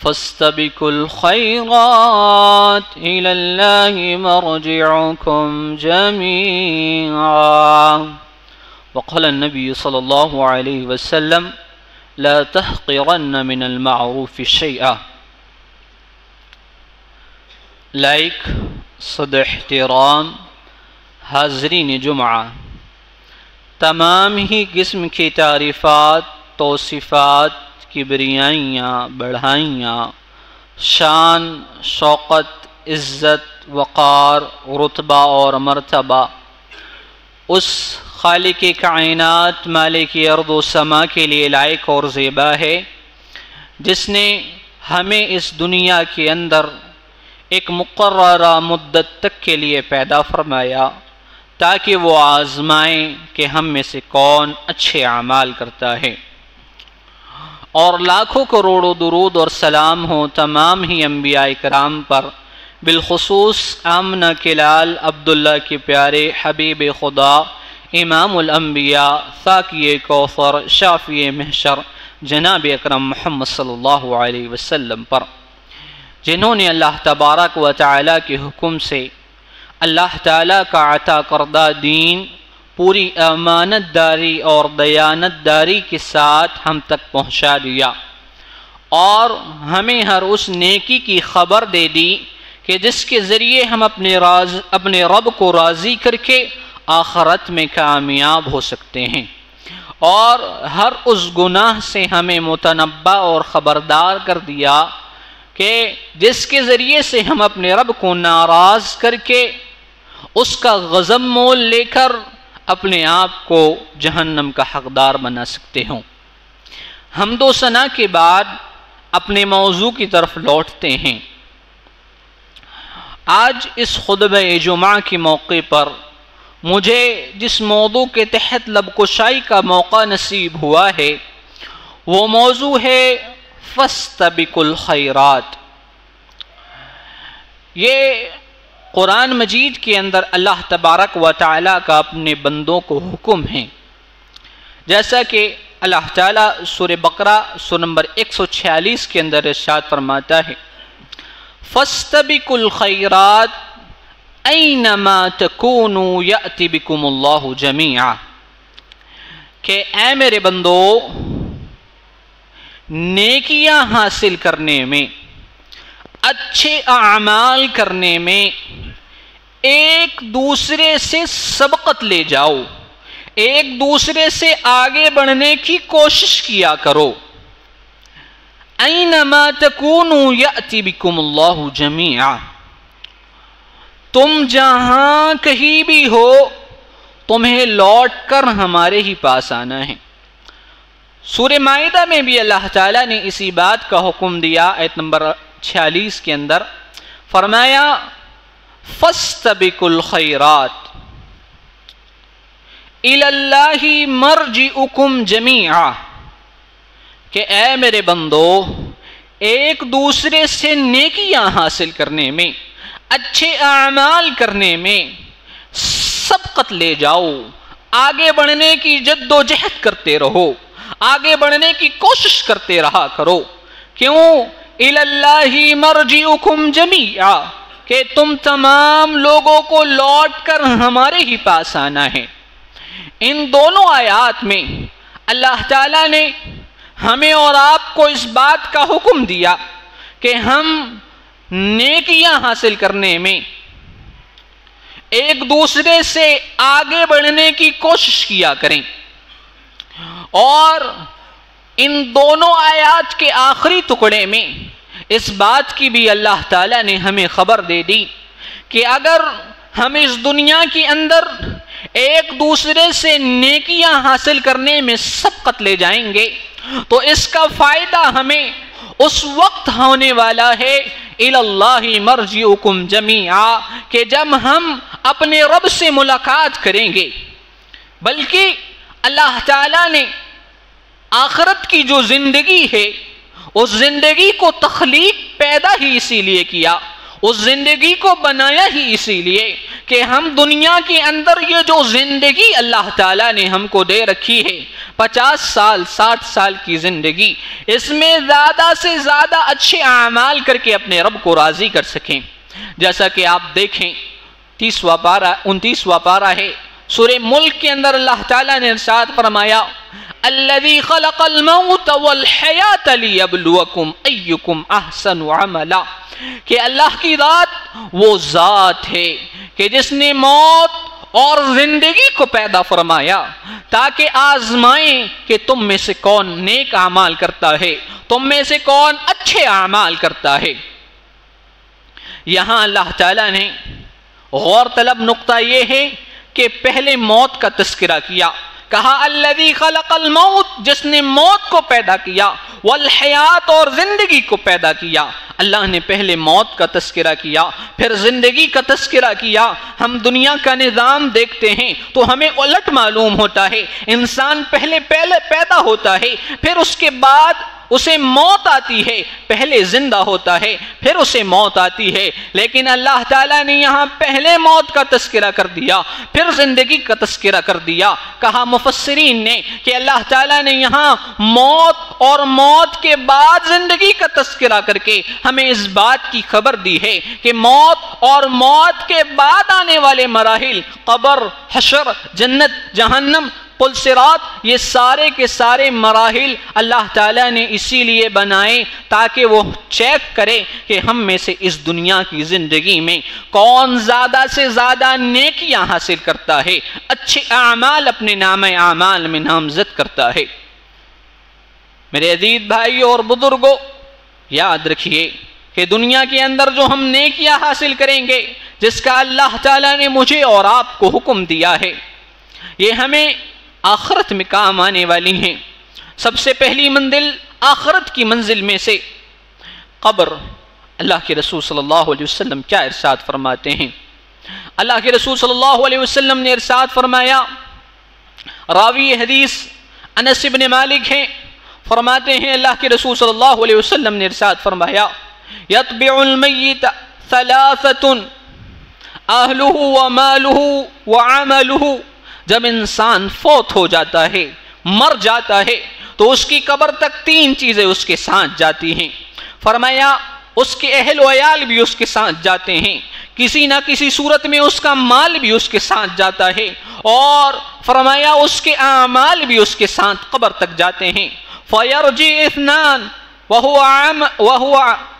فاستبقوا الخيرات إلى الله مرجعكم جميعا. وقال النبي صلى الله عليه وسلم لا تحقرن من المعروف شيئا. لائق صد احترام حاضرین جمعہ، تمام ہی قسم کی تعریفات، توصیفات، کبریائیاں، بڑھائیاں، شان، شوقت، عزت، وقار، رتبہ اور مرتبہ اس خالق کائنات مالک ارض و سما کے لیے لائق اور زیبا ہے، جس نے ہمیں اس دنیا کے اندر ایک مقررہ مدت تک کے لیے پیدا فرمایا تاکہ وہ آزمائیں کہ ہم میں سے کون اچھے اعمال کرتا ہے. اور لاکھوں کروڑوں درود اور سلام ہوں تمام ہی انبیاء کرام پر، بالخصوص آمنہ کے لال عبداللہ کے پیارے حبیب خدا، امام الانبیاء، ساقی کوثر، شافی محشر، جناب اکرم محمد صلی اللہ علیہ وسلم پر، جنہوں نے اللہ تبارک و تعالی کے حکم سے اللہ تعالیٰ کا عطا کردہ دین پوری امانت داری اور دیانت داری کے ساتھ ہم تک پہنچا دیا، اور ہمیں ہر اس نیکی کی خبر دے دی کہ جس کے ذریعے ہم اپنے رب کو راضی کر کے آخرت میں کامیاب ہو سکتے ہیں، اور ہر اس گناہ سے ہمیں متنبہ اور خبردار کر دیا کہ جس کے ذریعے سے ہم اپنے رب کو ناراض کر کے اس کا غضب مول لے کر اپنے آپ کو جہنم کا حقدار بنا سکتے ہوں. حمد و ثنا کے بعد اپنے موضوع کی طرف لوٹتے ہیں. آج اس خطبہ جمعہ کے موقع پر مجھے جس موضوع کے تحت لب کشائی کا موقع نصیب ہوا ہے وہ موضوع ہے فاستبقوا الخیرات. یہ قرآن مجید کے اندر اللہ تبارک و تعالیٰ کا اپنے بندوں کو حکم ہے، جیسا کہ اللہ تعالیٰ سورہ بقرہ سورہ نمبر 146 کے اندر ارشاد فرماتا ہے فاستبقوا الخیرات اینما تکونوا یأتی بکم اللہ جمیعا، کہ اے میرے بندو نیکیاں حاصل کرنے میں، اچھے اعمال کرنے میں ایک دوسرے سے سبقت لے جاؤ، ایک دوسرے سے آگے بڑھنے کی کوشش کیا کرو. اینما تکونوا یأتی بکم اللہ جمیعا، تم جہاں کہیں بھی ہو تمہیں لوٹ کر ہمارے ہی پاس آنا ہے. سورہ مائدہ میں بھی اللہ تعالیٰ نے اسی بات کا حکم دیا، آیت نمبر 46 کے اندر فرمایا فاستبقوا الخیرات الی اللہ مرجعکم جمیعا، کہ اے میرے بندو ایک دوسرے سے نیکیاں حاصل کرنے میں، اچھے اعمال کرنے میں سبقت لے جاؤ، آگے بڑھنے کی جد و جہد کرتے رہو، آگے بڑھنے کی کوشش کرتے رہا کرو. کیوں؟ الی اللہ مرجعکم جمیعا، کہ تم تمام لوگوں کو لوٹ کر ہمارے ہی پاس آنا ہے. ان دونوں آیات میں اللہ تعالیٰ نے ہمیں اور آپ کو اس بات کا حکم دیا کہ ہم نیکیاں حاصل کرنے میں ایک دوسرے سے آگے بڑھنے کی کوشش کیا کریں. اور ان دونوں آیات کے آخری ٹکڑے میں اس بات کی بھی اللہ تعالیٰ نے ہمیں خبر دے دی کہ اگر ہم اس دنیا کے اندر ایک دوسرے سے نیکیاں حاصل کرنے میں سبقت لے جائیں گے تو اس کا فائدہ ہمیں اس وقت ہونے والا ہے الی اللہ مرجعکم جمیعا، کہ جب ہم اپنے رب سے ملاقات کریں گے. بلکہ اللہ تعالیٰ نے آخرت کی جو زندگی ہے اس زندگی کو تخلیق پیدا ہی اسی لیے کیا، اس زندگی کو بنایا ہی اسی لیے کہ ہم دنیا کے اندر یہ جو زندگی اللہ تعالیٰ نے ہم کو دے رکھی ہے 50 سال 60 سال کی زندگی، اس میں زیادہ سے زیادہ اچھے اعمال کر کے اپنے رب کو راضی کر سکیں. جیسا کہ آپ دیکھیں 29واں پارہ ہے سورہ ملک کے اندر اللہ تعالیٰ نے ارشاد فرمایا الذی خلق الموت والحیات لیبلوکم ایکم احسن عملا، کہ اللہ کی ذات وہ ذات ہے کہ جس نے موت اور زندگی کو پیدا فرمایا تاکہ آزمائیں کہ تم میں سے کون نیک اعمال کرتا ہے، تم میں سے کون اچھے اعمال کرتا ہے. یہاں اللہ تعالیٰ نے غور طلب نقطہ یہ ہے کہ پہلے موت کا تذکرہ کیا، کہا الذی خلق الموت، جس نے موت کو پیدا کیا، والحیات اور زندگی کو پیدا کیا. اللہ نے پہلے موت کا تذکرہ کیا پھر زندگی کا تذکرہ کیا. ہم دنیا کا نظام دیکھتے ہیں تو ہمیں الٹ معلوم ہوتا ہے، انسان پہلے پیدا ہوتا ہے، پھر اس کے بعد اسے موت آتی ہے، پہلے زندہ ہوتا ہے پھر اسے موت آتی ہے. لیکن اللہ تعالیٰ نے یہاں پہلے موت کا تذکرہ کر دیا پھر زندگی کا تذکرہ کر دیا. کہا مفسرین نے کہ اللہ تعالیٰ نے یہاں موت اور موت کے بعد زندگی کا تذکرہ کر کے ہمیں اس بات کی خبر دی ہے کہ موت اور موت کے بعد آنے والے مراحل، قبر، حشر، جنت، جہنم، پل صراط، یہ سارے کے سارے مراحل اللہ تعالیٰ نے اسی لیے بنائے تاکہ وہ چیک کرے کہ ہم میں سے اس دنیا کی زندگی میں کون زیادہ سے زیادہ نیکیاں حاصل کرتا ہے، اچھے اعمال اپنے نام اعمال میں نامزد کرتا ہے. میرے عزیز بھائیوں اور بزرگوں، یاد رکھیے کہ دنیا کے اندر جو ہم نیکیاں حاصل کریں گے، جس کا اللہ تعالیٰ نے مجھے اور آپ کو حکم دیا ہے، یہ ہمیں آخرت میں کام آنے والی ہیں. سب سے پہلی منزل آخرت کی منزل میں سے قبر. اللہ کے رسول صلی اللہ علیہ وسلم کیا ارشاد فرماتے ہیں؟ اللہ کے رسول صلی اللہ علیہ وسلم نے ارشاد فرمایا، راوی حدیث انس بن مالک ہیں، فرماتے ہیں اللہ کے رسول صلی اللہ علیہ وسلم نے ارشاد فرمایا یتبع المیت ثلاثۃ اہلہ ومالہ وعملہ. جب انسان فوت ہو جاتا ہے، مر جاتا ہے، تو اس کی قبر تک 3 چیزیں اس کے ساتھ جاتی ہیں. فرمایا اس کے اہل و عیال بھی اس کے ساتھ جاتے ہیں، کسی نہ کسی صورت میں اس کا مال بھی اس کے ساتھ جاتا ہے، اور فرمایا اس کے اعمال بھی اس کے ساتھ قبر تک جاتے ہیں. فَيَرْجِعِ اثْنَانِ وَهُوَ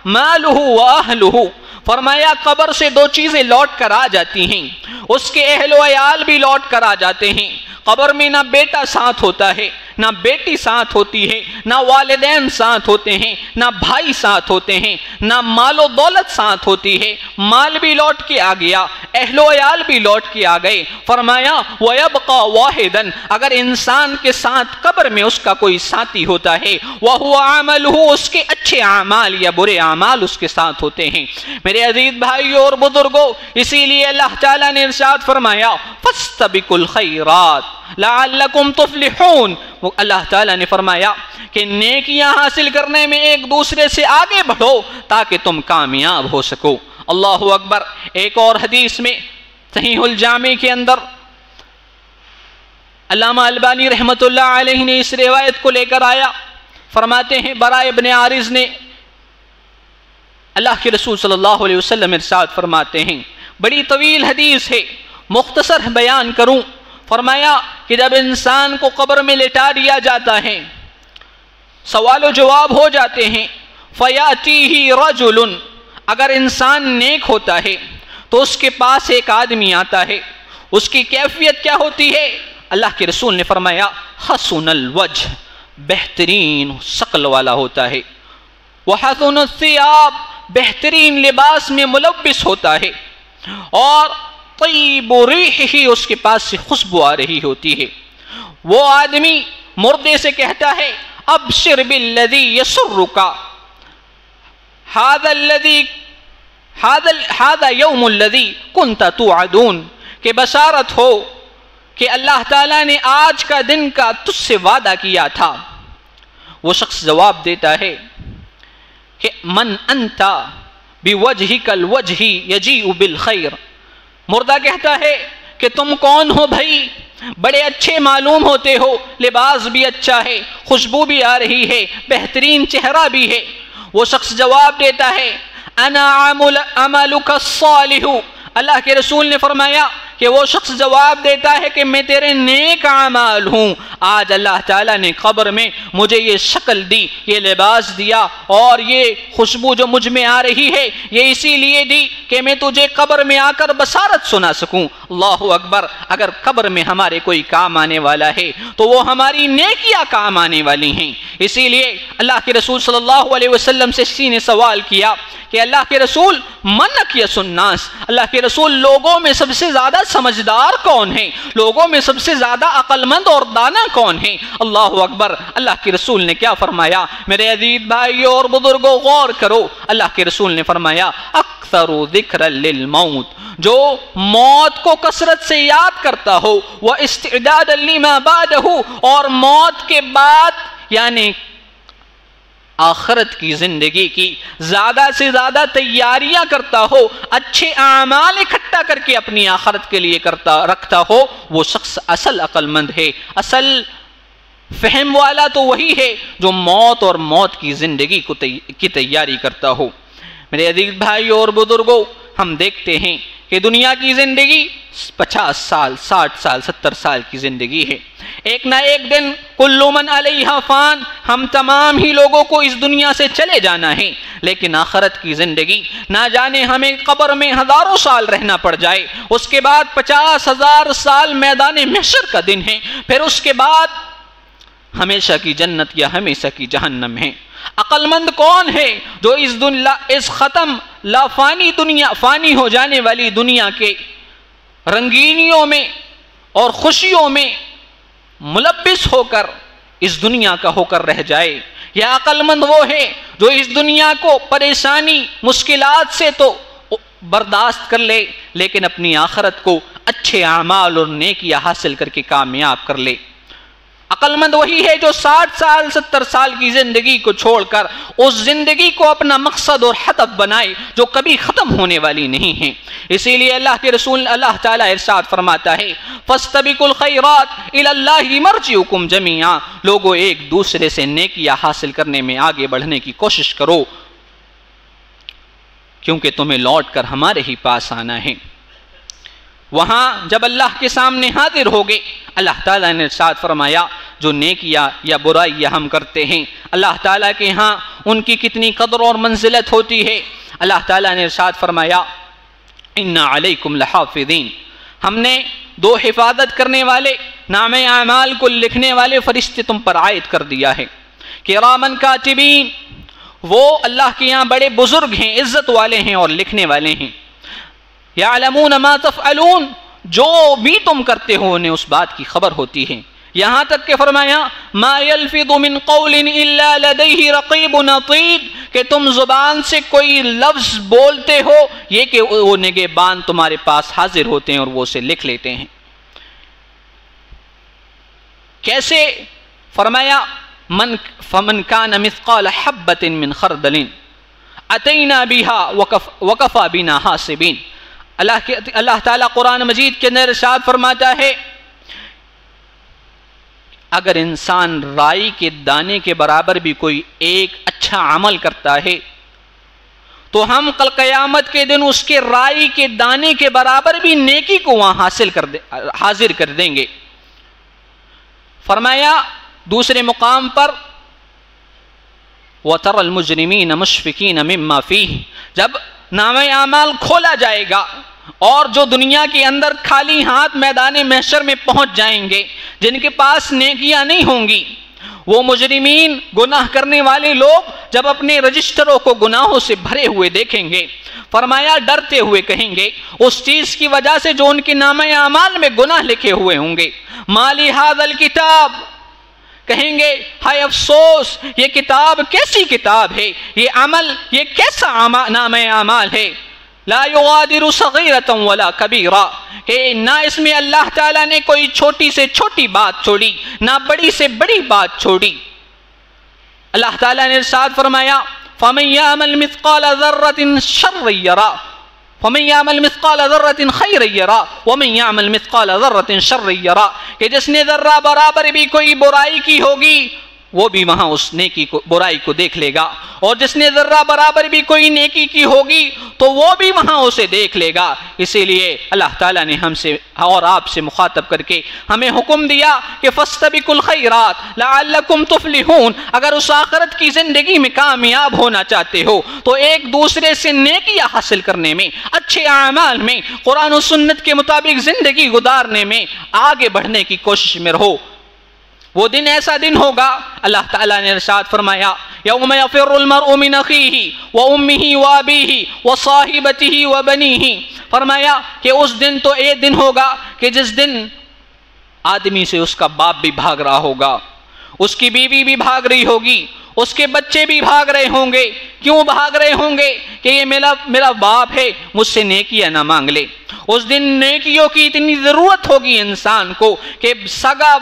مَالُهُ وَأَهْلُهُ. فرمایا قبر سے 2 چیزیں لوٹ کر آ جاتی ہیں، اس کے اہل و عیال بھی لوٹ کر آ جاتے ہیں. قبر میں نہ بیٹا ساتھ ہوتا ہے، نہ بیٹی ساتھ ہوتی ہے، نہ والدین ساتھ ہوتے ہیں، نہ بھائی ساتھ ہوتے ہیں، نہ مال و دولت ساتھ ہوتی ہے. مال بھی لوٹ کے آ گیا، اہل و عیال بھی لوٹ کے آ گئے. فرمایا وَيَبْقَى وَاحِدًا، اگر انسان کے ساتھ قبر میں اس کا کوئی ساتھی ہوتا ہے، وَهُوَ عَمَلُهُ، اس کے اچھے اعمال یا برے اعمال اس کے ساتھ ہوتے ہیں. میرے عزیز بھائیوں اور بزرگوں، اسی لیے اللہ تعالیٰ نے ارشاد فرمایا فَاسْتَبِقُوا الْخَيْرَاتِ لَعَلَّكُمْ تُفْلِحُونَ. اللہ تعالیٰ نے فرمایا کہ نیکیاں حاصل کرنے میں ایک دوسرے سے آگے بڑھو تاکہ تم کامیاب ہو سکو. اللہ اکبر. ایک اور حدیث میں صحیح الجامع کے اندر علامہ البانی رحمۃ اللہ علیہ نے اس روایت کو لے کر آیا. فرماتے ہیں براء ابن عارض نے، اللہ کے رسول صلی اللہ علیہ وسلم ارشاد فرماتے ہیں، بڑی طویل حدیث ہے، مختصر بیان کروں. فرمایا کہ جب انسان کو قبر میں لٹا دیا جاتا ہے، سوال و جواب ہو جاتے ہیں، فَيَأْتِيهِ رَجُلٌ، اگر انسان نیک ہوتا ہے تو اس کے پاس ایک آدمی آتا ہے. اس کی کیفیت کیا ہوتی ہے؟ اللہ کے رسول نے فرمایا حسن الوجہ، بہترین شکل والا ہوتا ہے، وحسن الثياب، بہترین لباس میں ملبس ہوتا ہے، اور طیب ریحہ، اس کے پاس سے خوشبو آ رہی ہوتی ہے. وہ آدمی مردے سے کہتا ہے ابشر بالذی یسرک، ھذا یوم الذی کنت توعدون، کہ بشارت ہو کہ اللہ تعالیٰ نے آج کا دن کا تجھ سے وعدہ کیا تھا. وہ شخص جواب دیتا ہے کہ من انت بوجہک الوجہ یجیء بالخیر. مردہ کہتا ہے کہ تم کون ہو بھائی بڑے اچھے معلوم ہوتے ہو، لباس بھی اچھا ہے، خوشبو بھی آ رہی ہے، بہترین چہرہ بھی ہے۔ وہ شخص جواب دیتا ہے انا عملک الصالح، اللہ کے رسول نے فرمایا کہ وہ شخص جواب دیتا ہے کہ میں تیرے نیک اعمال ہوں۔ آج اللہ تعالیٰ نے قبر میں مجھے یہ شکل دی، یہ لباس دیا، اور یہ خوشبو جو مجھ میں آ رہی ہے یہ اسی لیے دی کہ میں تجھے قبر میں آ کر بشارت سنا سکوں۔ اللہ اکبر! اگر قبر میں ہمارے کوئی کام آنے والا ہے تو وہ ہماری نیکیاں کام آنے والی ہیں۔ اسی لیے اللہ کے رسول صلی اللہ علیہ وسلم سے کسی نے سوال کیا کہ اللہ کے رسول من اکیس الناس، اللہ کے رسول لوگوں میں سب سے زیادہ سمجھدار کون ہے، لوگوں میں سب سے زیادہ عقل مند اور دانا کون ہے؟ اللہ اکبر! اللہ کے رسول نے کیا فرمایا؟ میرے عزیز بھائیوں اور بزرگوں غور کرو، اللہ کے رسول نے فرمایا اکثر ذکر للموت، جو موت کو کثرت سے یاد کرتا ہو، وہ استعداد لما بعدہ، اور موت کے بعد یعنی آخرت کی زندگی کی زیادہ سے زیادہ تیاریاں کرتا ہو، اچھے اعمال اکٹھا کر کے اپنی آخرت کے لیے رکھتا ہو، وہ شخص اصل عقل مند ہے، اصل فہم والا تو وہی ہے جو موت اور موت کی زندگی کی تیاری کرتا ہو۔ میرے عزیز بھائیوں اور بزرگوں، ہم دیکھتے ہیں کہ دنیا کی زندگی 50 سال، 60 سال، 70 سال کی زندگی ہے۔ ایک نہ ایک دن کل من علیہا فان، ہم تمام ہی لوگوں کو اس دنیا سے چلے جانا ہے، لیکن آخرت کی زندگی نہ جانے ہمیں قبر میں ہزاروں سال رہنا پڑ جائے، اس کے بعد 50,000 سال میدان محشر کا دن ہے، پھر اس کے بعد ہمیشہ کی جنت یا ہمیشہ کی جہنم ہے۔ عقل مند کون ہے جو اس ختم لا فانی دنیا، فانی ہو جانے والی دنیا کے رنگینیوں میں اور خوشیوں میں ملبس ہو کر اس دنیا کا ہو کر رہ جائے؟ یا عقل مند وہ ہے جو اس دنیا کو پریشانی مشکلات سے تو برداشت کر لے، لیکن اپنی آخرت کو اچھے اعمال اور نیکیاں حاصل کر کے کامیاب کر لے۔ عقل مند وہی ہے جو 60 سال 70 سال کی زندگی کو چھوڑ کر اس زندگی کو اپنا مقصد اور ہدف بنائے جو کبھی ختم ہونے والی نہیں ہے۔ اسی لیے اللہ کے رسول اللہ تعالیٰ ارشاد فرماتا ہے فاستبقوا الخیرات الی اللہ مرجعکم جمیعا، لوگوں ایک دوسرے سے نیکیاں حاصل کرنے میں آگے بڑھنے کی کوشش کرو، کیونکہ تمہیں لوٹ کر ہمارے ہی پاس آنا ہے۔ وہاں جب اللہ کے سامنے حاضر ہوگے، اللہ تعالیٰ نے ارشاد فرمایا جو نیکیاں یا برائیاں ہم کرتے ہیں، اللہ تعالیٰ کے ہاں ان کی کتنی قدر اور منزلت ہوتی ہے۔ اللہ تعالیٰ نے ارشاد فرمایا ان علیکم لحافظین، ہم نے 2 حفاظت کرنے والے، نام اعمال کو لکھنے والے فرشتے تم پر عائد کر دیا ہے۔ کرامن کاتبین، وہ اللہ کے یہاں بڑے بزرگ ہیں، عزت والے ہیں اور لکھنے والے ہیں۔ یعلمون ما تفعلون، جو بھی تم کرتے ہو انہیں اس بات کی خبر ہوتی ہے۔ یہاں تک کہ فرمایا ما یلفظ من قول الا لدیہ رقیب عتید، کہ تم زبان سے کوئی لفظ بولتے ہو یہ کہ وہ نگہبان تمہارے پاس حاضر ہوتے ہیں اور وہ اسے لکھ لیتے ہیں۔ کیسے؟ فرمایا فمن کان مثقال حبۃ من خردل اتینا بها وکفی بنا حاسبین۔ اللہ تعالیٰ قرآن مجید کے اندر ارشاد فرماتا ہے اگر انسان رائی کے دانے کے برابر بھی کوئی ایک اچھا عمل کرتا ہے تو ہم کل قیامت کے دن اس کے رائی کے دانے کے برابر بھی نیکی کو وہاں حاضر کر دیں گے۔ فرمایا دوسرے مقام پر وَتَرَى الْمُجْرِمِينَ مُشْفِقِينَ مِمَّا فِيهِ، جب نام اعمال کھولا جائے گا اور جو دنیا کے اندر خالی ہاتھ میدان محشر میں پہنچ جائیں گے، جن کے پاس نیکیاں نہیں ہوں گی، وہ مجرمین گناہ کرنے والے لوگ جب اپنے رجسٹروں کو گناہوں سے بھرے ہوئے دیکھیں گے، فرمایا ڈرتے ہوئے کہیں گے اس چیز کی وجہ سے جو ان کے نام اعمال میں گناہ لکھے ہوئے ہوں گے، مالی ھذا الکتاب، کہیں گے ہائے افسوس یہ کتاب کیسی کتاب ہے، یہ عمل یہ کیسا نام اعمال ہے، لا یغادر صغیرۃ ولا کبیرہ، کہ نہ اس میں اللہ تعالیٰ نے کوئی چھوٹی سے چھوٹی بات چھوڑی نہ بڑی سے بڑی بات چھوڑی۔ اللہ تعالیٰ نے ارشاد فرمایا فَمَن يَعْمَلْ مِثْقَالَ ذَرَّةٍ شَرًّا يَرَهُ، فَمَن يَعْمَلْ مِثْقَالَ ذَرَّةٍ خَيْرًا يَرَهُ وَمَن يَعْمَلْ مِثْقَالَ ذَرَّةٍ شَرًّا يَرَهُ کہ جس نے ذرہ برابر بھی کوئی برائی کی ہوگی وہ بھی وہاں اس نیکی کو برائی کو دیکھ لے گا، اور جس نے ذرہ برابر بھی کوئی نیکی کی ہوگی تو وہ بھی وہاں اسے دیکھ لے گا۔ اسی لیے اللہ تعالیٰ نے ہم سے اور آپ سے مخاطب کر کے ہمیں حکم دیا کہ فَاسْتَبِقُوا الْخَيْرَاتِ لَعَلَّكُمْ تُفْلِحُونَ۔ اگر اس آخرت کی زندگی میں کامیاب ہونا چاہتے ہو تو ایک دوسرے سے نیکیاں حاصل کرنے میں، اچھے اعمال میں، قرآن و سنت کے مطابق زندگی گزارنے میں آگے بڑھنے کی کوشش میں رہو۔ وہ دن ایسا دن ہوگا، اللہ تعالیٰ نے ارشاد فرمایا یوم یفر المرء من اخیہ وامہ وابیہ وصاحبتہ وبنیہ، فرمایا کہ اس دن تو ایک دن ہوگا کہ جس دن آدمی سے اس کا باپ بھی بھاگ رہا ہوگا، اس کی بیوی بھی بھاگ رہی ہوگی، اس کے بچے بھی بھاگ رہے ہوں گے۔ کیوں بھاگ رہے ہوں گے؟ کہ یہ میرا باپ ہے، مجھ سے نیکیاں نہ مانگ لے۔ اس دن نیکیوں کی اتنی ضرورت ہوگی انسان کو کہ سگا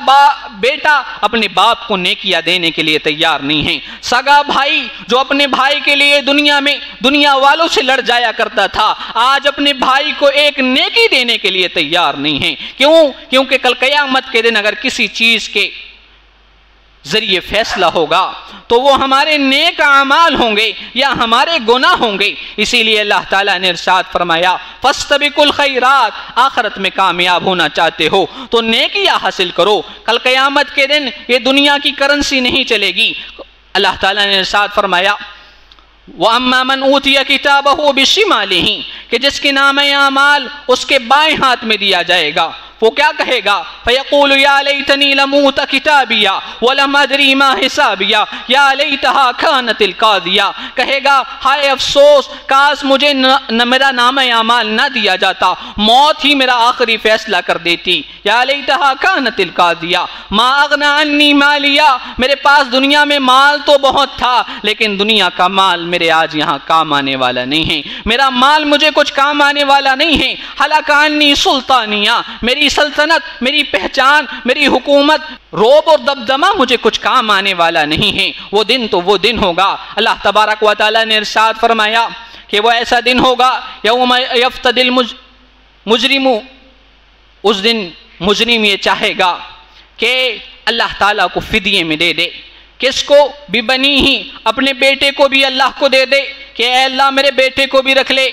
بیٹا اپنے باپ کو نیکیاں دینے کے لیے تیار نہیں ہے۔ سگا بھائی جو اپنے بھائی کے لیے دنیا میں دنیا والوں سے لڑ جایا کرتا تھا، آج اپنے بھائی کو ایک نیکی دینے کے لیے تیار نہیں ہے۔ کیوں؟ کیونکہ کل قیامت کے دن اگر کسی چیز کے ذریعے فیصلہ ہوگا تو وہ ہمارے نیک اعمال ہوں گے یا ہمارے گناہ ہوں گے۔ اسی لیے اللہ تعالیٰ نے ارشاد فرمایا فَاسْتَبِقُوا الْخَيْرَاتِ، آخرت میں کامیاب ہونا چاہتے ہو تو نیکیاں حاصل کرو۔ کل قیامت کے دن یہ دنیا کی کرنسی نہیں چلے گی۔ اللہ تعالیٰ نے ارشاد فرمایا وَأَمَّا مَنْ أُوتِيَ كِتَابَهُ بِشِمَالِهِ کہ جس کے نام اعمال اس کے بائیں ہاتھ میں دیا جائے گا، وہ کیا کہے گا؟ فَيَقُولُ يَا لَيْتَنِي لَمْ أُوتَ كِتَابِيَهْ وَلَمْ أَدْرِ مَا حِسَابِيَهْ يَا لَيْتَهَا كَانَتِ الْقَاضِيَةَ، کہے گا ہائے افسوس، کاش مجھے میرا نام اعمال نہ دیا جاتا، موت ہی میرا آخری فیصلہ کر دیتی۔ یا لیتہا کانت القاضیہ ما اغنی عنی مالیہ، میرے پاس دنیا میں مال تو بہت تھا لیکن دنیا کا مال میرے آج یہاں کام آنے والا نہیں ہے، میرا مال مجھے کچھ کام آنے والا نہیں ہے۔ ہلاک عنی سلطانیہ، میری سلطنت، میری پہچان، میری حکومت، روب اور دبدمہ مجھے کچھ کام آنے والا نہیں ہے۔ وہ دن تو وہ دن ہوگا، اللہ تبارک و تعالیٰ نے ارشاد فرمایا کہ وہ ایسا دن ہوگا یوم یفتدی المجرم، اس دن مجرم یہ چاہے گا کہ اللہ تعالیٰ کو فدیے میں دے دے۔ کس کو؟ ببنی ہی، اپنے بیٹے کو بھی اللہ کو دے دے کہ اے اللہ میرے بیٹے کو بھی رکھ لے،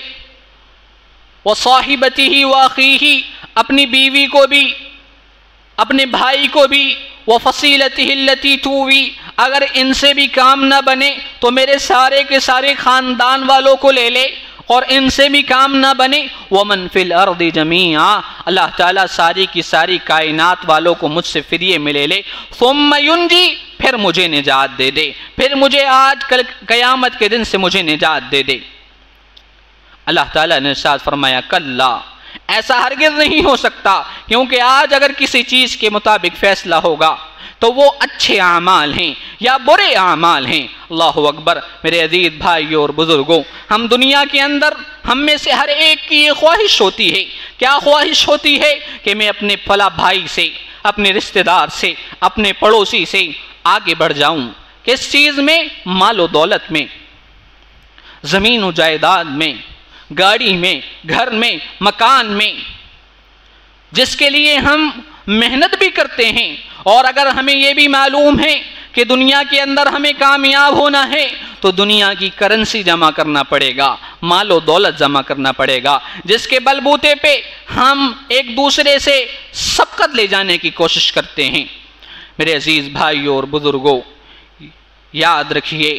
وصاحبتہ واخیہ، اپنی بیوی کو بھی، اپنے بھائی کو بھی، وفصیلتہ التی تؤوی، اگر ان سے بھی کام نہ بنے تو میرے سارے کے سارے خاندان والوں کو لے لے، اور ان سے بھی کام نہ بنے ومن فی الارض جمیعا، اللہ تعالیٰ ساری کی ساری کائنات والوں کو مجھ سے فدیے میں لے لے، ثم ینجی، پھر مجھے نجات دے دے، پھر مجھے آج کل قیامت کے دن سے مجھے نجات دے دے۔ اللہ تعالیٰ نے ارشاد فرمایا کلا، ایسا ہرگز نہیں ہو سکتا، کیونکہ آج اگر کسی چیز کے مطابق فیصلہ ہوگا تو وہ اچھے اعمال ہیں یا برے اعمال ہیں۔ اللہ اکبر۔ میرے عزیز بھائیوں اور بزرگوں، ہم دنیا کے اندر ہم میں سے ہر ایک کی یہ خواہش ہوتی ہے، کیا خواہش ہوتی ہے؟ کہ میں اپنے فلاں بھائی سے، اپنے رشتہ دار سے، اپنے پڑوسی سے آگے بڑھ جاؤں۔ کس چیز میں؟ مال و دولت میں، زمین و جائیداد میں، گاڑی میں، گھر میں، مکان میں، جس کے لیے ہم محنت بھی کرتے ہیں۔ اور اگر ہمیں یہ بھی معلوم ہے کہ دنیا کے اندر ہمیں کامیاب ہونا ہے تو دنیا کی کرنسی جمع کرنا پڑے گا، مال و دولت جمع کرنا پڑے گا، جس کے بل بوتے پہ ہم ایک دوسرے سے سبقت لے جانے کی کوشش کرتے ہیں۔ میرے عزیز بھائیوں اور بزرگوں، یاد رکھیے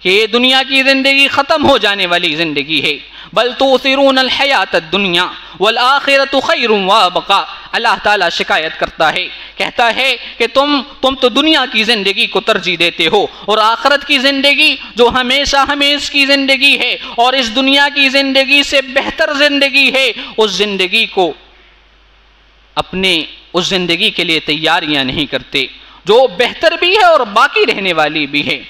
کہ یہ دنیا کی زندگی ختم ہو جانے والی زندگی ہے۔ بل تؤثرون الحیات الدنیا والآخرۃ خیر وابقا، اللہ تعالیٰ شکایت کرتا ہے، کہتا ہے کہ تم تو دنیا کی زندگی کو ترجیح دیتے ہو، اور آخرت کی زندگی جو ہمیشہ ہمیش کی زندگی ہے اور اس دنیا کی زندگی سے بہتر زندگی ہے، اس زندگی کو اپنے اس زندگی کے لیے تیاریاں نہیں کرتے جو بہتر بھی ہے اور باقی رہنے والی بھی ہے۔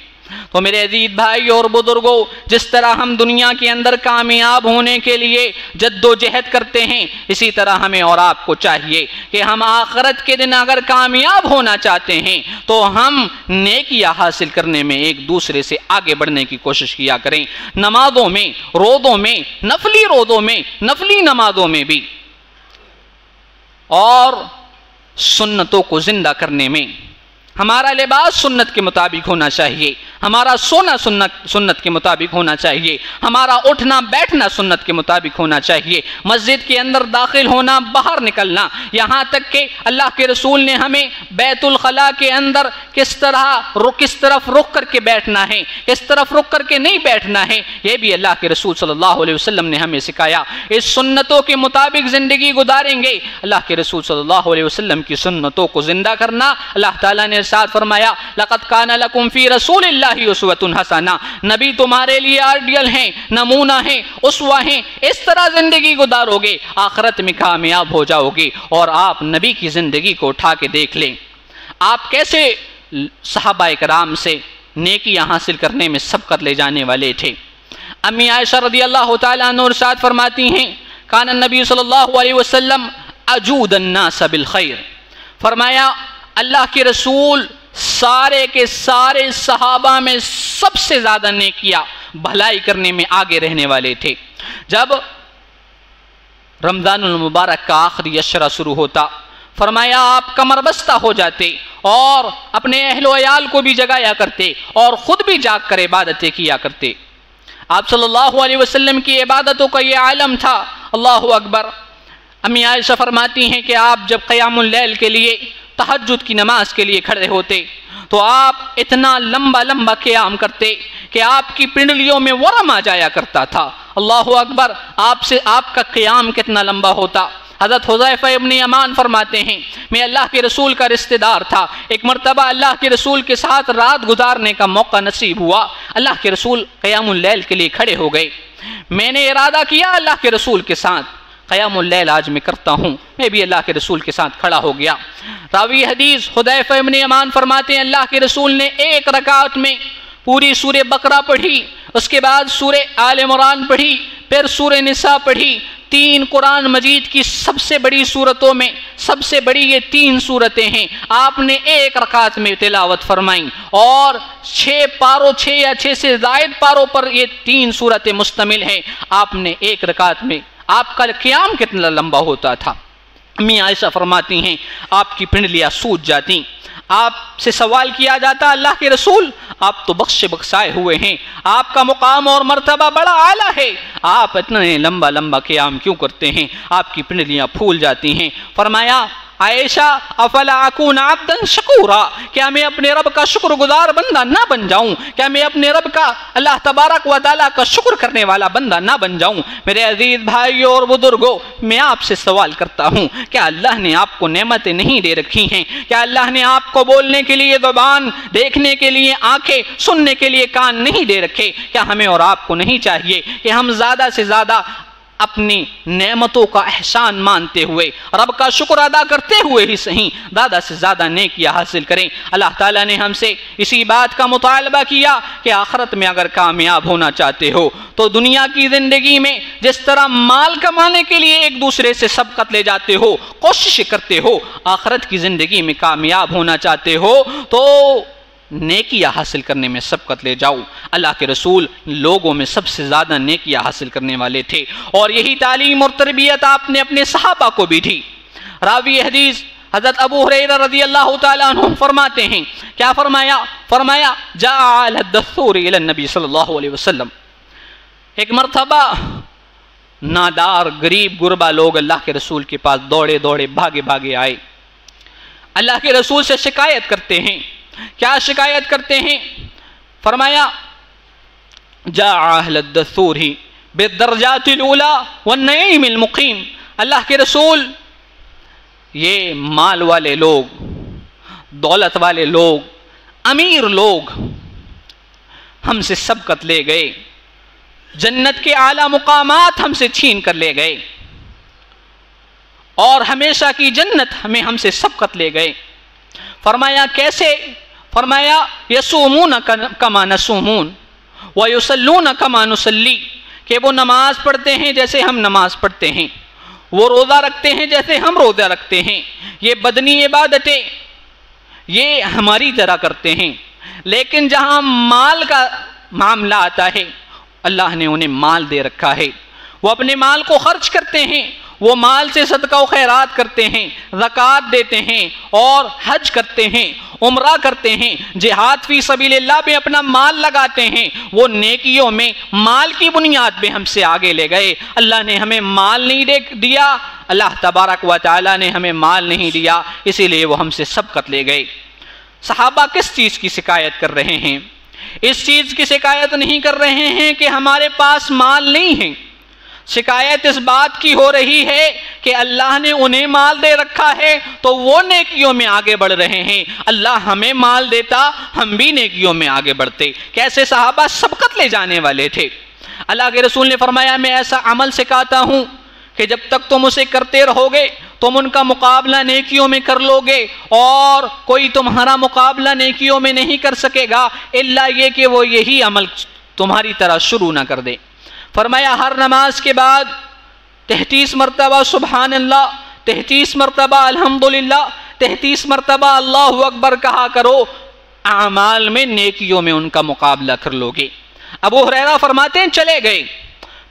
تو میرے عزیز بھائی اور بزرگوں، جس طرح ہم دنیا کے اندر کامیاب ہونے کے لیے جد و جہد کرتے ہیں، اسی طرح ہمیں اور آپ کو چاہیے کہ ہم آخرت کے دن اگر کامیاب ہونا چاہتے ہیں تو ہم نیکیاں حاصل کرنے میں ایک دوسرے سے آگے بڑھنے کی کوشش کیا کریں، نمازوں میں، روزوں میں، نفلی روزوں میں، نفلی نمازوں میں بھی، اور سنتوں کو زندہ کرنے میں۔ ہمارا لباس سنت کے مطابق ہونا چاہیے، ہمارا سونا سنت کے مطابق ہونا چاہیے، ہمارا اٹھنا بیٹھنا سنت کے مطابق ہونا چاہیے، مسجد کے اندر داخل ہونا، باہر نکلنا، یہاں تک کہ اللہ کے رسول نے ہمیں بیت الخلاء کے اندر کس طرف رخ کر کے بیٹھنا ہے، کس طرف رخ کر کے نہیں بیٹھنا ہے، یہ بھی اللہ کے رسول صلی اللہ علیہ وسلم نے ہمیں سکھایا۔ اس سنتوں کے مطابق زندگی گزاریں گے، اللہ کے رسول صلی اللہ علیہ وسلم کی سنتوں کو زندہ کرنا۔ اللہ تعالیٰ نے ارشاد فرمایا، لقد کان لکم فی رسول اللہ اسوۃ حسنہ، نبی تمہارے لیے آئیڈیل ہیں، نمونہ ہیں، اسوہ ہیں، اس طرح زندگی گزارو گے، آخرت میں کامیاب ہو جاؤ گے۔ اور آپ نبی کی زندگی کو اٹھا کے دیکھ لیں، آپ کیسے صحابہ کرام سے نیکیاں حاصل کرنے میں سبقت لے جانے والے تھے۔ امی عائشہ رضی اللہ تعالیٰ عنہ ارشاد فرماتی ہیں، کان النبی صلی اللہ علیہ وسلم اجود الناس بالخیر، فرمایا اللہ کے رسول سارے کے سارے صحابہ میں سب سے زیادہ نیکیاں بھلائی کرنے میں آگے رہنے والے تھے۔ جب رمضان المبارک کا آخری عشرہ شروع ہوتا، فرمایا آپ کمر بستہ ہو جاتے اور اپنے اہل و عیال کو بھی جگایا کرتے اور خود بھی جاگ کر عبادتیں کیا کرتے۔ آپ صلی اللہ علیہ وسلم کی عبادتوں کا یہ عالم تھا، اللہ اکبر۔ امی عائشہ فرماتی ہیں کہ آپ جب قیام اللیل کے لیے، تہجد کی نماز کے لیے کھڑے ہوتے تو آپ اتنا لمبا قیام کرتے کہ آپ کی پنڈلیوں میں ورم آ جایا کرتا تھا، اللہ اکبر۔ آپ کا قیام کتنا لمبا ہوتا۔ حضرت حذیفہ ابن یمان فرماتے ہیں، میں اللہ کے رسول کا رشتہ دار تھا، ایک مرتبہ اللہ کے رسول کے ساتھ رات گزارنے کا موقع نصیب ہوا۔ اللہ کے رسول قیام اللیل کے لیے کھڑے ہو گئے، میں نے ارادہ کیا اللہ کے رسول کے ساتھ قیام اللیل آج میں کرتا ہوں، میں بھی اللہ کے رسول کے ساتھ کھڑا ہو گیا۔ راوی حدیث حذیفہ ابن یمان فرماتے ہیں، اللہ کے رسول نے ایک رکعت میں پوری سورہ بقرہ پڑھی، اس کے بعد سورہ آل عمران پڑھی، پھر سورہ نساء پڑھی۔ 3 قرآن مجید کی سب سے بڑی صورتوں میں سب سے بڑی یہ 3 صورتیں ہیں، آپ نے ایک رکعت میں تلاوت فرمائیں، اور 6 یا 6 سے زائد پاروں پر یہ 3 صورتیں مشتمل ہیں، آپ نے ایک رکعت میں۔ آپ کا قیام کتنا لمبا ہوتا تھا۔ امی عائشہ فرماتی ہیں آپ کی پنڈلیاں سوج جاتی، آپ سے سوال کیا جاتا، اللہ کے رسول آپ تو بخشائے ہوئے ہیں، آپ کا مقام اور مرتبہ بڑا اعلیٰ ہے، آپ اتنے لمبا قیام کیوں کرتے ہیں؟ آپ کی پنڈلیاں پھول جاتی ہیں۔ فرمایا، عائشہ افلا اکون عبدا شکورا، کیا میں اپنے رب کا شکر گزار بندہ نہ بن جاؤں؟ کیا میں اپنے رب کا، اللہ تبارک و تعالیٰ کا شکر کرنے والا بندہ نہ بن جاؤں؟ میرے عزیز بھائیوں اور بزرگوں، میں آپ سے سوال کرتا ہوں، کیا اللہ نے آپ کو نعمتیں نہیں دے رکھی ہیں؟ کیا اللہ نے آپ کو بولنے کے لیے زبان، دیکھنے کے لیے آنکھیں، سننے کے لیے کان نہیں دے رکھے؟ کیا ہمیں اور آپ کو نہیں چاہیے کہ ہم زیادہ سے زیادہ اپنی نعمتوں کا احسان مانتے ہوئے، رب کا شکر ادا کرتے ہوئے ہی صحیح، زیادہ سے زیادہ نیکیاں حاصل کریں؟ اللہ تعالیٰ نے ہم سے اسی بات کا مطالبہ کیا کہ آخرت میں اگر کامیاب ہونا چاہتے ہو تو دنیا کی زندگی میں جس طرح مال کمانے کے لیے ایک دوسرے سے سبقت لے جاتے ہو، کوشش کرتے ہو، آخرت کی زندگی میں کامیاب ہونا چاہتے ہو تو نیکیاں حاصل کرنے میں سبقت لے جاؤ۔ اللہ کے رسول لوگوں میں سب سے زیادہ نیکیاں حاصل کرنے والے تھے، اور یہی تعلیم اور تربیت آپ نے اپنے صحابہ کو بھی دی۔ راوی حدیث حضرت ابو ہریرہ رضی اللہ تعالیٰ عنہ فرماتے ہیں، کیا فرمایا جاء علی الدثور الی النبی صلی اللہ علیہ وسلم، ایک مرتبہ نادار غریب غربا لوگ اللہ کے رسول کے پاس دوڑے بھاگے آئے، اللہ کے رسول سے شکایت کرتے ہیں۔ کیا شکایت کرتے ہیں؟ فرمایا جاء اہل الدثور بالدرجات الاولی والنعیم المقیم، اللہ کے رسول یہ مال والے لوگ، دولت والے لوگ، امیر لوگ ہم سے سبقت لے گئے، جنت کے اعلیٰ مقامات ہم سے چھین کر لے گئے، اور ہمیشہ کی جنت ہم سے سبقت لے گئے۔ فرمایا کیسے؟ فرمایا یصومون کما نصومون ویصلون کما نصلی، کہ وہ نماز پڑھتے ہیں جیسے ہم نماز پڑھتے ہیں، وہ روزہ رکھتے ہیں جیسے ہم روزہ رکھتے ہیں، یہ بدنی عبادتیں یہ ہماری طرح کرتے ہیں، لیکن جہاں مال کا معاملہ آتا ہے اللہ نے انہیں مال دے رکھا ہے، وہ اپنے مال کو خرچ کرتے ہیں، وہ مال سے صدقہ و خیرات کرتے ہیں، زکوٰۃ دیتے ہیں اور حج کرتے ہیں، عمرہ کرتے ہیں، جہاد فی سبیل اللہ میں اپنا مال لگاتے ہیں، وہ نیکیوں میں مال کی بنیاد پہ ہم سے آگے لے گئے۔ اللہ نے ہمیں مال نہیں دیا، اللہ تبارک و تعالی نے ہمیں مال نہیں دیا، اسی لیے وہ ہم سے سبقت لے گئے۔ صحابہ کس چیز کی شکایت کر رہے ہیں؟ اس چیز کی شکایت نہیں کر رہے ہیں کہ ہمارے پاس مال نہیں ہے، شکایت اس بات کی ہو رہی ہے کہ اللہ نے انہیں مال دے رکھا ہے تو وہ نیکیوں میں آگے بڑھ رہے ہیں، اللہ ہمیں مال دیتا ہم بھی نیکیوں میں آگے بڑھتے۔ کیسے صحابہ سبقت لے جانے والے تھے۔ اللہ کے رسول نے فرمایا میں ایسا عمل سکھاتا ہوں کہ جب تک تم اسے کرتے رہو گے تم ان کا مقابلہ نیکیوں میں کر لو گے، اور کوئی تمہارا مقابلہ نیکیوں میں نہیں کر سکے گا الا یہ کہ وہ یہی عمل تمہاری طرح شروع نہ کر دے۔ فرمایا ہر نماز کے بعد 33 مرتبہ سبحان اللہ، 33 مرتبہ الحمدللہ، 33 مرتبہ اللہ اکبر کہا کرو، اعمال میں نیکیوں میں ان کا مقابلہ کر لو گے۔ ابو ہریرہ فرماتے ہیں چلے گئے،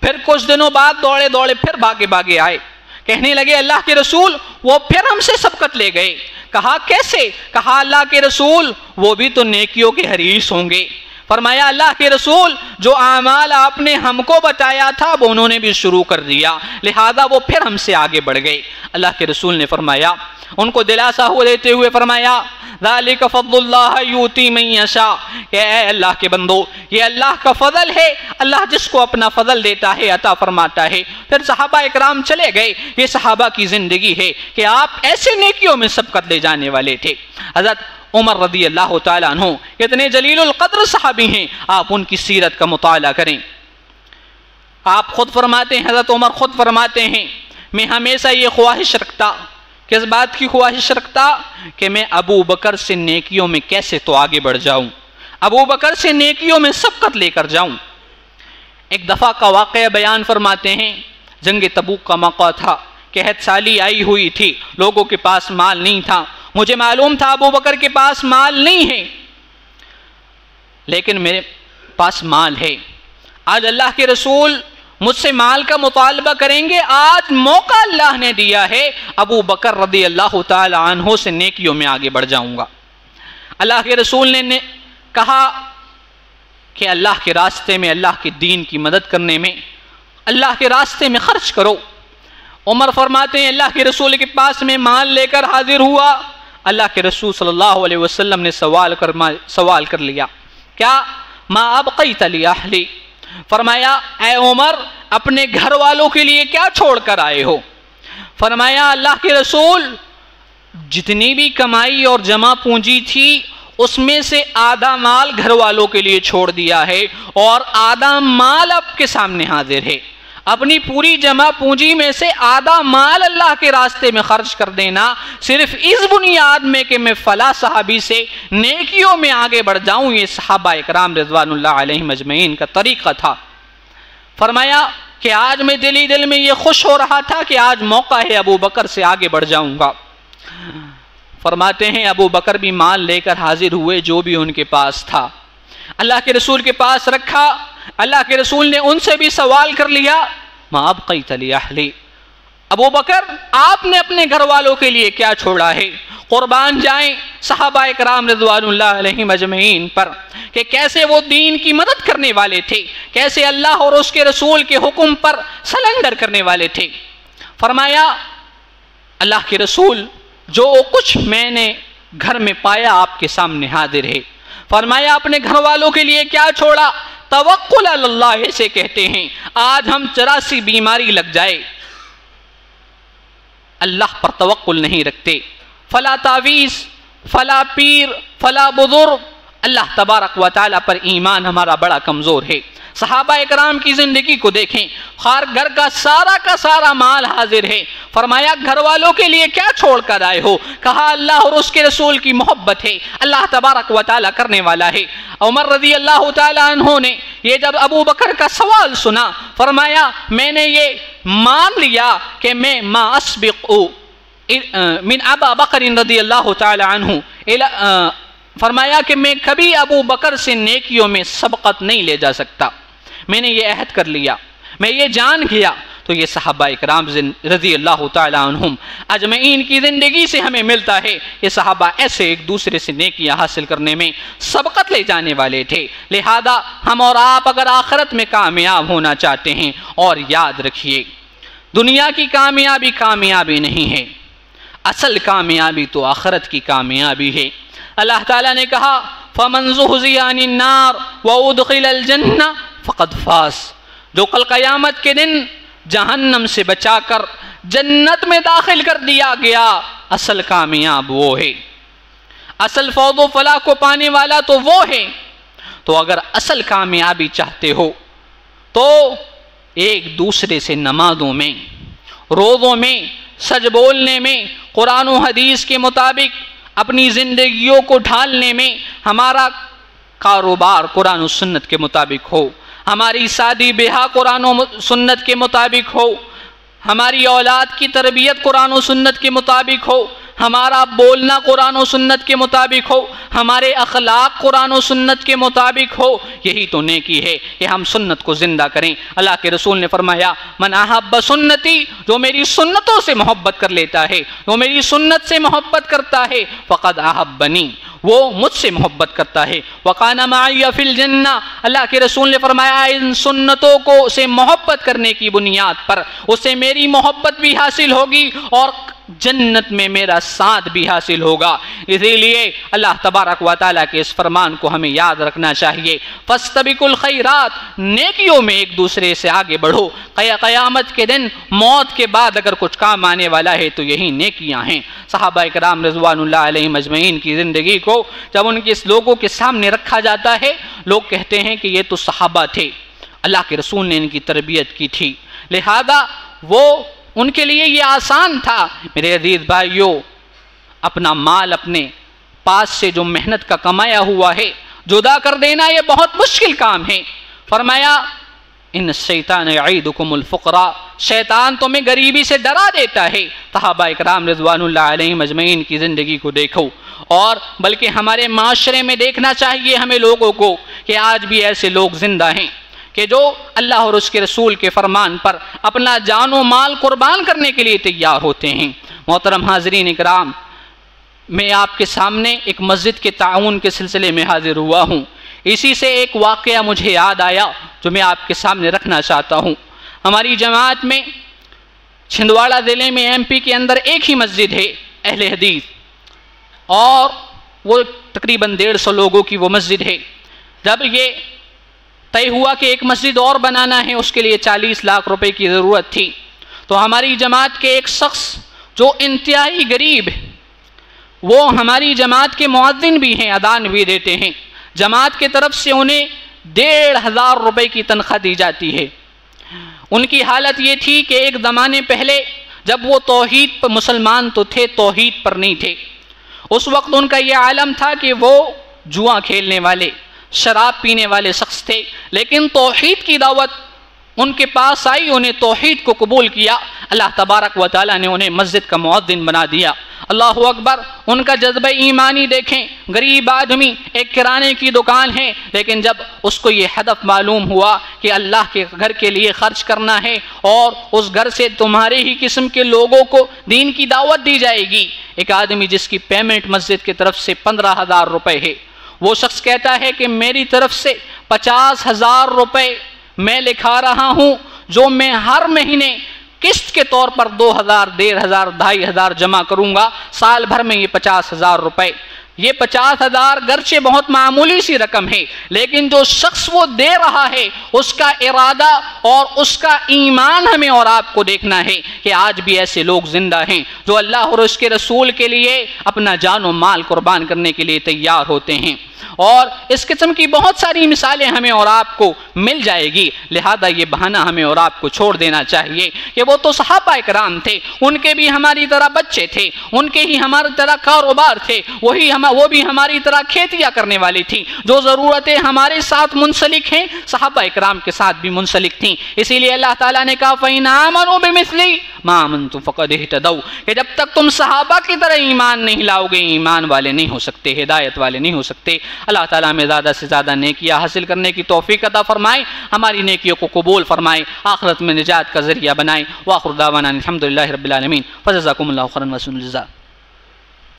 پھر کچھ دنوں بعد دوڑے دوڑے پھر بھاگے آئے، کہنے لگے اللہ کے رسول وہ پھر ہم سے سبقت لے گئے۔ کہا کیسے؟ کہا اللہ کے رسول وہ بھی تو نیکیوں کے حریص ہوں گے۔ فرمایا اللہ کے رسول جو اعمال آپ نے ہم کو بتایا تھا وہ انہوں نے بھی شروع کر دیا، لہذا وہ پھر ہم سے آگے بڑھ گئے۔ اللہ کے رسول نے فرمایا ان کو دلاسا ہو دیتے ہوئے فرمایا ذالک فضل اللہ یؤتی من یشاء، کہ اے اللہ کے بندو یہ اللہ کا فضل ہے، اللہ جس کو اپنا فضل دیتا ہے عطا فرماتا ہے۔ پھر صحابہ اکرام چلے گئے، یہ صحابہ کی زندگی ہے کہ آپ ایسے نیکیوں میں سبقت لے جانے والے تھے۔ حضرت عمر رضی اللہ تعالیٰ عنہ اتنے جلیل القدر صحابی ہیں، آپ ان کی سیرت کا مطالعہ کریں۔ آپ خود فرماتے ہیں، حضرت عمر خود فرماتے ہیں میں ہمیشہ یہ خواہش رکھتا، کس بات کی خواہش رکھتا؟ کہ میں ابو بکر سے نیکیوں میں کیسے تو آگے بڑھ جاؤں، ابو بکر سے نیکیوں میں سبقت لے کر جاؤں۔ ایک دفعہ کا واقعہ بیان فرماتے ہیں، جنگ تبوک کا موقع تھا، قحط سالی آئی ہوئی تھی، لوگوں کے پاس مال نہیں تھا، مجھے معلوم تھا ابو بکر کے پاس مال نہیں ہے لیکن میرے پاس مال ہے، آج اللہ کے رسول مجھ سے مال کا مطالبہ کریں گے، آج موقع اللہ نے دیا ہے، ابو بکر رضی اللہ تعالی عنہ سے نیکیوں میں آگے بڑھ جاؤں گا۔ اللہ کے رسول نے کہا کہ اللہ کے راستے میں، اللہ کے دین کی مدد کرنے میں، اللہ کے راستے میں خرچ کرو۔ عمر فرماتے ہیں اللہ کے رسول کے پاس میں مال لے کر حاضر ہوا، اللہ کے رسول صلی اللہ علیہ وسلم نے سوال کر لیا، کیا ما ابقیت لی اہلی، فرمایا اے عمر اپنے گھر والوں کے لیے کیا چھوڑ کر آئے ہو؟ فرمایا اللہ کے رسول جتنی بھی کمائی اور جمع پونجی تھی اس میں سے آدھا مال گھر والوں کے لیے چھوڑ دیا ہے اور آدھا مال آپ کے سامنے حاضر ہے، اپنی پوری جمع پونجی میں سے آدھا مال اللہ کے راستے میں خرچ کر دینا، صرف اس بنیاد میں کہ میں فلاں صحابی سے نیکیوں میں آگے بڑھ جاؤں۔ یہ صحابہ اکرام رضوان اللہ علیہم اجمعین کا طریقہ تھا۔ فرمایا کہ آج میں دل میں یہ خوش ہو رہا تھا کہ آج موقع ہے ابو بکر سے آگے بڑھ جاؤں گا۔ فرماتے ہیں ابو بکر بھی مال لے کر حاضر ہوئے جو بھی ان کے پاس تھا، اللہ کے رسول کے پاس رکھا۔ اللہ کے رسول نے ان سے بھی سوال کر لیا، ما ابقیت لی اہلی، ابو بکر آپ نے اپنے گھر والوں کے لیے کیا چھوڑا ہے؟ قربان جائیں صحابہ اکرام رضوان اللہ علیہم اجمعین پر کہ کیسے وہ دین کی مدد کرنے والے تھے، کیسے اللہ اور اس کے رسول کے حکم پر سلنڈر کرنے والے تھے۔ فرمایا اللہ کے رسول جو کچھ میں نے گھر میں پایا آپ کے سامنے حاضر ہے۔ فرمایا اپنے گھر والوں کے لیے کیا چھوڑا؟ توکل علی اللہ سے کہتے ہیں آج ہم ذرا سی بیماری لگ جائے اللہ پر توکل نہیں رکھتے، فلا تعویذ، فلا پیر، فلا بزرگ، اللہ تبارک و تعالیٰ پر ایمان ہمارا بڑا کمزور ہے۔ صحابہ اکرام کی زندگی کو دیکھیں، خار گھر کا سارا مال حاضر ہے، فرمایا گھر والوں کے لیے کیا چھوڑ کر آئے ہو؟ کہا اللہ اور اس کے رسول کی محبت ہے، اللہ تبارک و تعالیٰ کرنے والا ہے۔ عمر رضی اللہ تعالیٰ عنہ نے یہ جب ابو بکر کا سوال سنا، فرمایا میں نے یہ مان لیا کہ میں ما اسبق من ابا بکر رضی اللہ تعالیٰ عنہ، فرمایا کہ میں کبھی ابو بکر سے نیکیوں میں سبقت نہیں لے جا سکتا، میں نے یہ عہد کر لیا، میں یہ جان گیا۔ تو یہ صحابہ اکرام رضی اللہ تعالیٰ عنہم اجمعین کی زندگی سے ہمیں ملتا ہے، یہ صحابہ ایسے ایک دوسرے سے نیکیاں حاصل کرنے میں سبقت لے جانے والے تھے۔ لہذا ہم اور آپ اگر آخرت میں کامیاب ہونا چاہتے ہیں، اور یاد رکھیے دنیا کی کامیابی کامیابی نہیں ہے، اصل کامیابی تو آخرت کی کامیابی ہے۔ اللہ تعالیٰ نے کہا فَمَنْ زُحْزِحَ عَنِ النَّارِ وَأُدْخِلَ الْجَنَّةَ فَقَدْ فَازَ، جو کل قیامت کے دن جہنم سے بچا کر جنت میں داخل کر دیا گیا، اصل کامیاب وہ ہے، اصل فوز و فلاح کو پانے والا تو وہ ہے۔ تو اگر اصل کامیابی چاہتے ہو تو ایک دوسرے سے نمازوں میں، روزوں میں، سچ بولنے میں، قرآن و حدیث کے مطابق اپنی زندگیوں کو ڈھالنے میں، ہمارا کاروبار قرآن و سنت کے مطابق ہو، ہماری شادی بیاہ قرآن و سنت کے مطابق ہو، ہماری اولاد کی تربیت قرآن و سنت کے مطابق ہو، ہمارا بولنا قرآن و سنت کے مطابق ہو، ہمارے اخلاق قرآن و سنت کے مطابق ہو، یہی تو نیکی ہے کہ ہم سنت کو زندہ کریں۔ اللہ کے رسول نے فرمایا من احب سنتی، جو میری سنتوں سے محبت کر لیتا ہے، جو میری سنت سے محبت کرتا ہے، فقد احبنی، وہ مجھ سے محبت کرتا ہے، وَقَانَ مَعِيَ فِي الْجَنَّةِ، اللہ کے رسول نے فرمایا ان سنتوں کو سے محبت کرنے کی بنیاد پر اسے میری محبت بھی حاصل ہوگی اور جنت میں میرا ساتھ بھی حاصل ہوگا۔ اسی لیے اللہ تبارک و تعالیٰ کے اس فرمان کو ہمیں یاد رکھنا چاہیے، فَاسْتَبِقُوا الْخَيْرَاتِ، نیکیوں میں ایک دوسرے سے آگے بڑھو۔ قیامت کے دن موت کے بعد اگر کچھ کام آنے والا ہے تو یہی نیکیاں ہیں۔ صحابہ اکرام رضوان اللہ علیہم اجمعین کی زندگی کو جب ان کے لوگوں کے سامنے رکھا جاتا ہے، لوگ کہتے ہیں کہ یہ تو صحابہ تھے، اللہ کے رسول نے ان کی تربیت کی تھی، لہذا وہ ان کے لیے یہ آسان تھا۔ میرے عزیز بھائیوں، اپنا مال اپنے پاس سے جو محنت کا کمایا ہوا ہے جدا کر دینا یہ بہت مشکل کام ہے۔ فرمایا ان الشیطان یعیدکم الفقر، شیطان تمہیں غریبی سے ڈرا دیتا ہے۔ صحابہ اکرام رضوان اللہ علیہم اجمعین کی زندگی کو دیکھو، اور بلکہ ہمارے معاشرے میں دیکھنا چاہیے ہمیں لوگوں کو کہ آج بھی ایسے لوگ زندہ ہیں کہ جو اللہ اور اس کے رسول کے فرمان پر اپنا جان و مال قربان کرنے کے لیے تیار ہوتے ہیں۔ محترم حاضرین اکرام، میں آپ کے سامنے ایک مسجد کے تعاون کے سلسلے میں حاضر ہوا ہوں، اسی سے ایک واقعہ مجھے یاد آیا جو میں آپ کے سامنے رکھنا چاہتا ہوں۔ ہماری جماعت میں چھندواڑہ ضلع میں ایم پی کے اندر ایک ہی مسجد ہے اہل حدیث، اور وہ تقریباً 150 لوگوں کی وہ مسجد ہے۔ جب یہ طے ہوا کہ ایک مسجد اور بنانا ہے، اس کے لیے 40 لاکھ روپے کی ضرورت تھی، تو ہماری جماعت کے ایک شخص جو انتہائی غریب، وہ ہماری جماعت کے مؤذن بھی ہیں، اذان بھی دیتے ہیں، جماعت کی طرف سے انہیں 1500 روپے کی تنخواہ دی جاتی ہے۔ ان کی حالت یہ تھی کہ ایک زمانے پہلے جب وہ توحید پر مسلمان تو تھے، توحید پر نہیں تھے، اس وقت ان کا یہ عالم تھا کہ وہ جوا کھیلنے والے، شراب پینے والے شخص تھے، لیکن توحید کی دعوت ان کے پاس آئی، انہیں توحید کو قبول کیا، اللہ تبارک و تعالیٰ نے انہیں مسجد کا مؤذن بنا دیا۔ اللہ اکبر، ان کا جذبہ ایمانی دیکھیں، غریب آدمی، ایک کرانے کی دکان ہے، لیکن جب اس کو یہ ہدف معلوم ہوا کہ اللہ کے گھر کے لیے خرچ کرنا ہے اور اس گھر سے تمہارے ہی قسم کے لوگوں کو دین کی دعوت دی جائے گی، ایک آدمی جس کی پیمنٹ مسجد کی طرف سے 15,000 روپے ہے، وہ شخص کہتا ہے کہ میری طرف سے 50,000 روپے میں لکھا رہا ہوں، جو میں ہر مہینے قسط کے طور پر 2,000، 1,500، 2,500 جمع کروں گا، سال بھر میں یہ 50,000 روپے۔ یہ 50,000 گرچہ بہت معمولی سی رقم ہے، لیکن جو شخص وہ دے رہا ہے اس کا ارادہ اور اس کا ایمان ہمیں اور آپ کو دیکھنا ہے کہ آج بھی ایسے لوگ زندہ ہیں جو اللہ اور اس کے رسول کے لیے اپنا جان و مال قربان کرنے کے لیے تیار ہوتے ہیں۔ اور اس قسم کی بہت ساری مثالیں ہمیں اور آپ کو مل جائے گی. لہذا یہ بہانہ ہمیں اور آپ کو چھوڑ دینا چاہیے کہ وہ تو صحابہ کرام تھے، ان کے بھی ہماری طرح بچے تھے، ان کے ہی ہماری طرح کاروبار تھے، وہ بھی ہماری طرح کھیتیاں کرنے والی تھی. جو ضرورتیں ہمارے ساتھ منسلک ہیں صحابہ کرام کے ساتھ بھی منسلک تھیں. اسی لیے اللہ تعالیٰ نے کہا فَإِنْ آمَنُوا بِمِثْلِ مَا آمَنْتُمْ فَقَدِ اهْتَدَوْا کہ جب تک تم صحابہ کی طرح ایمان نہیں لاؤ گے ایمان والے نہیں ہو سکتے، ہدایت والے نہیں ہو سکتے. اللہ تعالیٰ ہمیں زیادہ سے زیادہ نیکیاں حاصل کرنے کی توفیق عطا فرمائے، ہماری نیکیوں کو قبول فرمائے، آخرت میں نجات کا ذریعہ بنائے. وآخر دعوانا الحمدللہ رب العالمین. فجزاکم اللہ خیرا وحسن الجزاء.